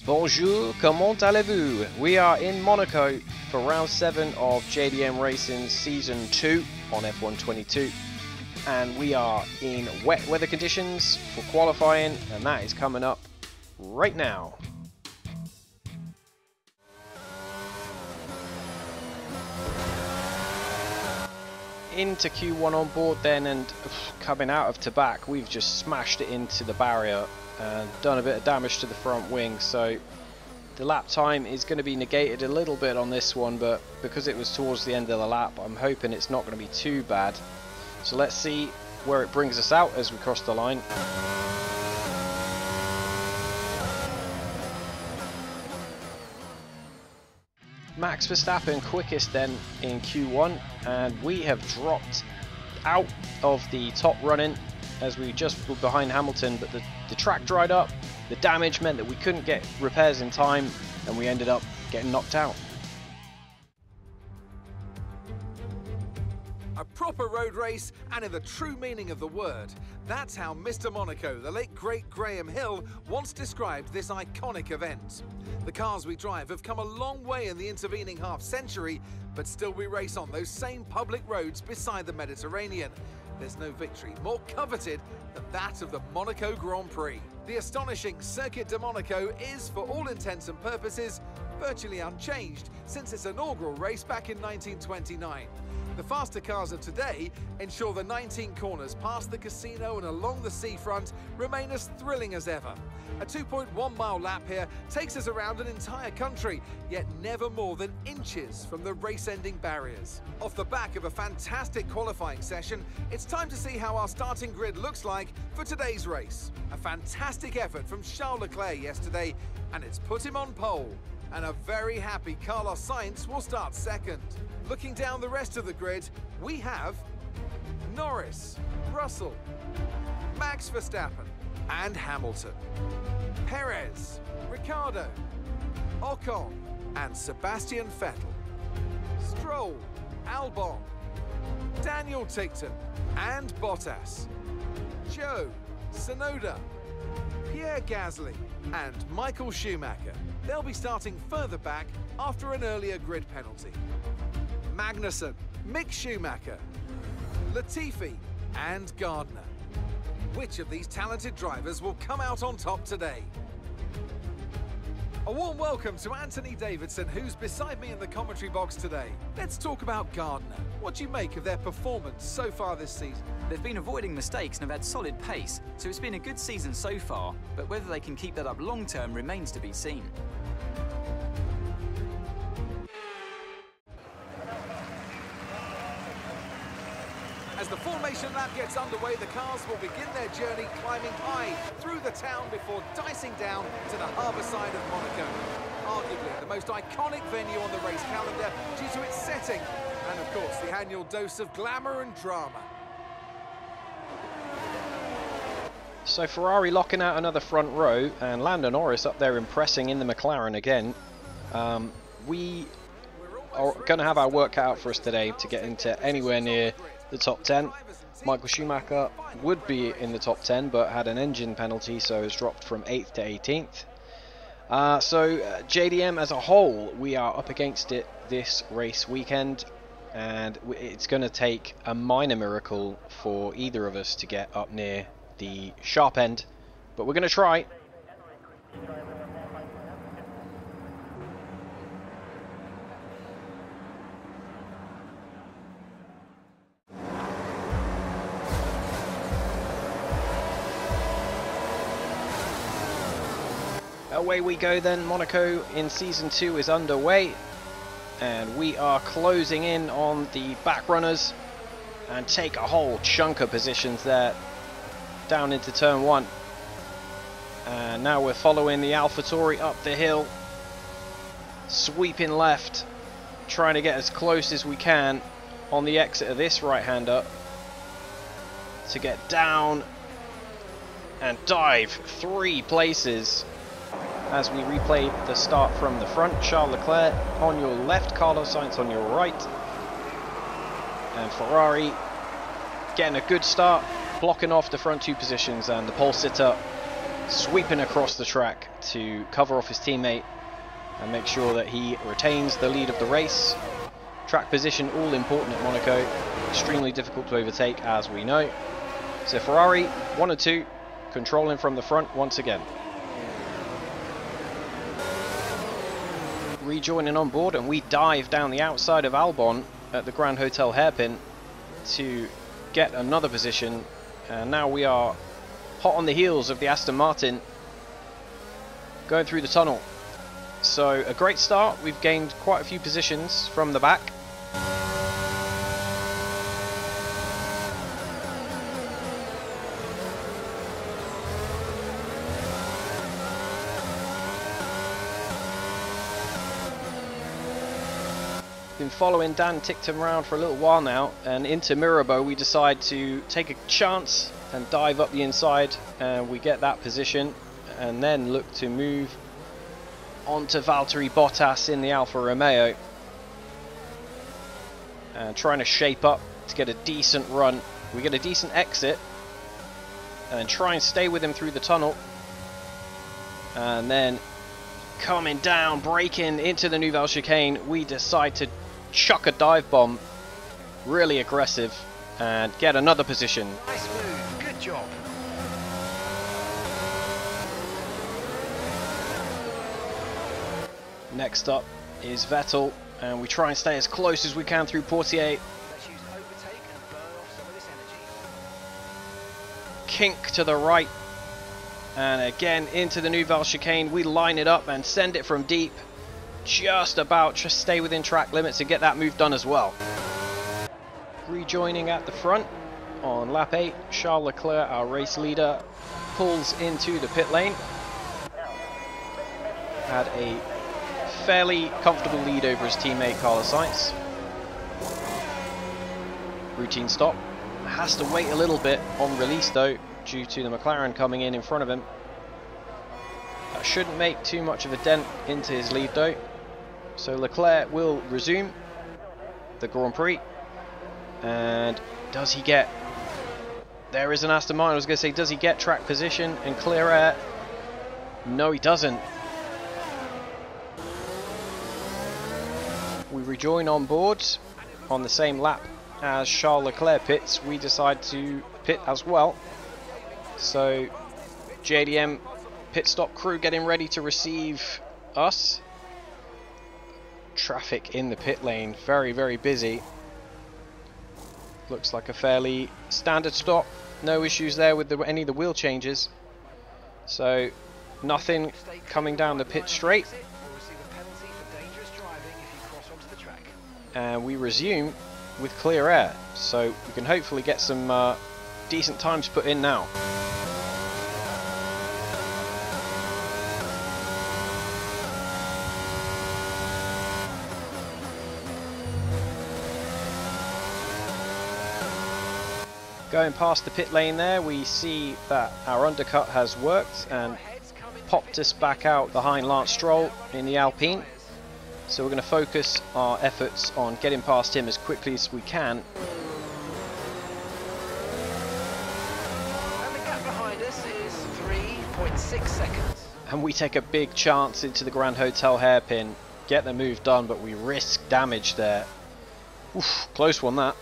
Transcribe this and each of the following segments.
Bonjour, comment allez-vous? We are in Monaco for round 7 of JDM Racing Season 2 on F122, and we are in wet weather conditions for qualifying, and that is coming up right now. Into Q1 on board then, and coming out of Tabac, we've just smashed it into the barrier and done a bit of damage to the front wing, so the lap time is going to be negated a little bit on this one, but because it was towards the end of the lap, I'm hoping it's not going to be too bad. So let's see where it brings us out as we cross the line. Max Verstappen quickest then in Q1, and we have dropped out of the top running as we just were behind Hamilton, but the track dried up. The damage meant that we couldn't get repairs in time, and we ended up getting knocked out. A proper road race, and in the true meaning of the word. That's how Mr. Monaco, the late great Graham Hill, once described this iconic event. The cars we drive have come a long way in the intervening half-century, but still we race on those same public roads beside the Mediterranean. There's no victory more coveted than that of the Monaco Grand Prix. The astonishing Circuit de Monaco is, for all intents and purposes, virtually unchanged since its inaugural race back in 1929. The faster cars of today ensure the 19 corners past the casino and along the seafront remain as thrilling as ever. A 2.1 mile lap here takes us around an entire country, yet never more than inches from the race-ending barriers. Off the back of a fantastic qualifying session, it's time to see how our starting grid looks like for today's race. A fantastic effort from Charles Leclerc yesterday, and it's put him on pole. And a very happy Carlos Sainz will start second. Looking down the rest of the grid, we have Norris, Russell, Max Verstappen and Hamilton, Perez, Ricciardo, Ocon and Sebastian Vettel, Stroll, Albon, Daniel Tickton and Bottas, Joe, Tsunoda, Pierre Gasly and Michael Schumacher. They'll be starting further back after an earlier grid penalty. Magnussen, Mick Schumacher, Latifi and Gardner. Which of these talented drivers will come out on top today? A warm welcome to Anthony Davidson, who's beside me in the commentary box today. Let's talk about Gardner. What do you make of their performance so far this season? They've been avoiding mistakes and have had solid pace, so it's been a good season so far, but whether they can keep that up long term remains to be seen. As the formation lap gets underway, the cars will begin their journey climbing high through the town before dicing down to the harbour side of Monaco. Arguably the most iconic venue on the race calendar due to its setting and, of course, the annual dose of glamour and drama. So Ferrari locking out another front row, and Lando Norris up there impressing in the McLaren again. We are going to have our work cut out for us today to get into anywhere near the top 10. Michael Schumacher would be in the top 10 but had an engine penalty, so has dropped from 8th to 18th. JDM as a whole, we are up against it this race weekend, and it's going to take a minor miracle for either of us to get up near the sharp end, but we're going to try. Away we go then. Monaco in Season 2 is underway, and we are closing in on the back runners and take a whole chunk of positions there down into turn 1. And now we're following the AlphaTauri up the hill, sweeping left, trying to get as close as we can on the exit of this right-hander to get down and dive 3 places as we replay the start from the front. Charles Leclerc on your left, Carlos Sainz on your right, and Ferrari getting a good start, blocking off the front 2 positions, and the pole sitter sweeping across the track to cover off his teammate and make sure that he retains the lead of the race. Track position, all important at Monaco. Extremely difficult to overtake, as we know. So Ferrari, 1 and 2, controlling from the front once again. Rejoining on board, and we dive down the outside of Albon at the Grand Hotel hairpin to get another position. And now we are hot on the heels of the Aston Martin going through the tunnel. So a great start. We've gained quite a few positions from the back. Been following Dan Tickton around for a little while now, and into Mirabeau we decide to take a chance and dive up the inside, and we get that position, and then look to move onto Valtteri Bottas in the Alfa Romeo, and trying to shape up to get a decent run. We get a decent exit and then try and stay with him through the tunnel, and then coming down, braking into the Nouvelle chicane, we decide to chuck a dive bomb, really aggressive, and get another position. Nice move, good job. Next up is Vettel, and we try and stay as close as we can through Portier. Let's use overtake and burn off some of this energy. Kink to the right, and again into the Nouvelle chicane. We line it up and send it from deep, just about to stay within track limits and get that move done as well. Rejoining at the front on lap 8, Charles Leclerc, our race leader, pulls into the pit lane. Had a fairly comfortable lead over his teammate Carlos Sainz. Routine stop. Has to wait a little bit on release though, due to the McLaren coming in front of him. That shouldn't make too much of a dent into his lead though. So Leclerc will resume the Grand Prix. And does he get... There is an Aston Martin. I was going to say, does he get track position and clear air? No, he doesn't. We rejoin on board on the same lap as Charles Leclerc pits. We decide to pit as well. So JDM pit stop crew getting ready to receive us. Traffic in the pit lane, very, very busy. Looks like a fairly standard stop. No issues there with any of the wheel changes. So nothing coming down the pit straight. And we resume with clear air. So we can hopefully get some decent times put in now. Going past the pit lane there, we see that our undercut has worked and popped us back out behind Lance Stroll in the Alpine. So we're going to focus our efforts on getting past him as quickly as we can. And the gap behind us is 3.6 seconds. And we take a big chance into the Grand Hotel hairpin, get the move done, but we risk damage there. Oof, close one that.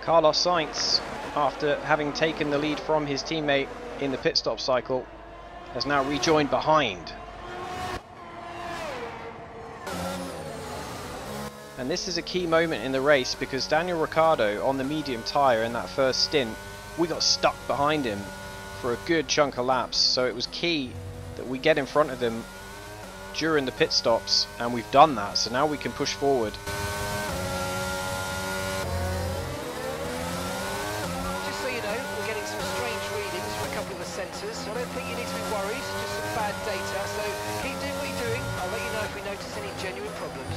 Carlos Sainz, after having taken the lead from his teammate in the pit stop cycle, has now rejoined behind. And this is a key moment in the race because Daniel Ricciardo on the medium tyre in that first stint, we got stuck behind him for a good chunk of laps. So it was key that we get in front of him during the pit stops, and we've done that. So now we can push forward. So I don't think you need to be worried, just some bad data. So keep doing what you're doing. I'll let you know if we notice any genuine problems.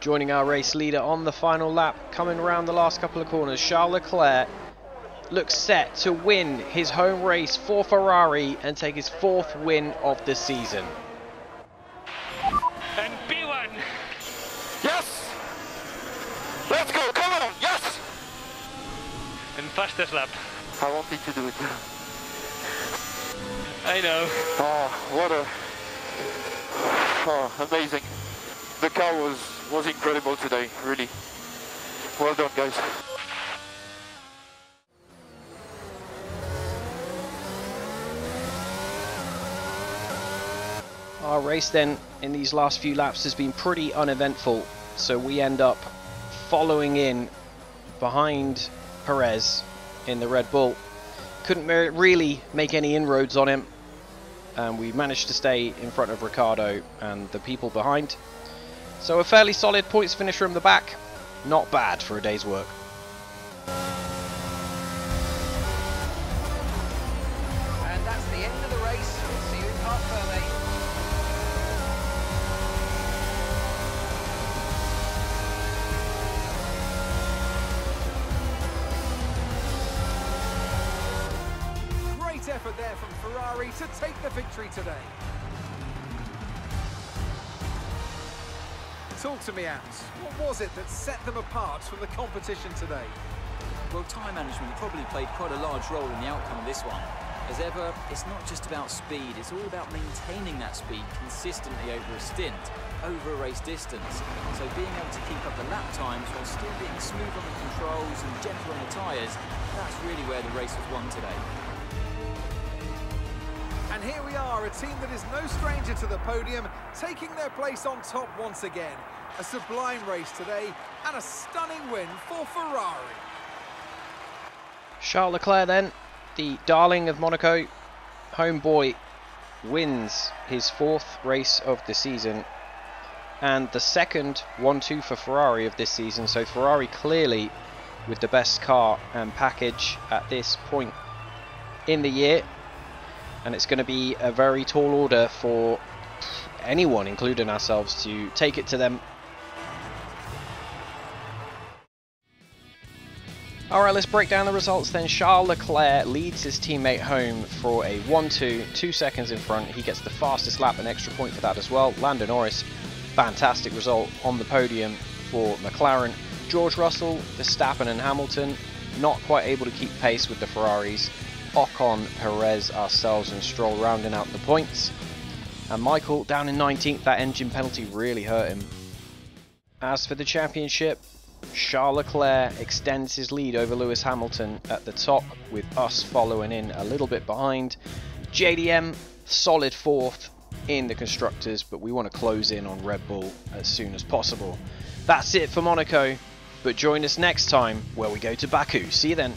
Joining our race leader on the final lap, coming around the last couple of corners, Charles Leclerc looks set to win his home race for Ferrari and take his 4th win of the season. And B1. Yes! go, come on! Yes! And fastest lap. I wanted to do it. I know. Oh, what a... Oh, amazing. The car was incredible today, really. Well done, guys. Our race then in these last few laps has been pretty uneventful, so we end up following in behind Perez in the Red Bull. Couldn't really make any inroads on him, and we managed to stay in front of Ricciardo and the people behind. So a fairly solid points finish from the back, not bad for a day's work. And that's the end of the race. We'll see you in Parc Fermé. Great effort there from Ferrari to take the victory today. Talk to me, Ams. What was it that set them apart from the competition today? Well, time management probably played quite a large role in the outcome of this one. As ever, it's not just about speed, it's all about maintaining that speed consistently over a stint, over a race distance. So being able to keep up the lap times while still being smooth on the controls and gentle on the tyres, that's really where the race was won today. And here we are, a team that is no stranger to the podium, taking their place on top once again. A sublime race today, and a stunning win for Ferrari. Charles Leclerc then, the darling of Monaco, homeboy, wins his 4th race of the season and the second 1-2 for Ferrari of this season. So Ferrari clearly with the best car and package at this point in the year, and it's going to be a very tall order for anyone, including ourselves, to take it to them. Alright, let's break down the results then. Charles Leclerc leads his teammate home for a 1-2, 2 seconds in front. He gets the fastest lap, an extra point for that as well. Lando Norris, fantastic result on the podium for McLaren. George Russell, Verstappen and Hamilton, not quite able to keep pace with the Ferraris. Ocon, Perez, ourselves and Stroll rounding out the points. And Michael down in 19th, that engine penalty really hurt him. As for the championship, Charles Leclerc extends his lead over Lewis Hamilton at the top, with us following in a little bit behind. JDM, solid 4th in the Constructors, but we want to close in on Red Bull as soon as possible. That's it for Monaco, but join us next time where we go to Baku. See you then.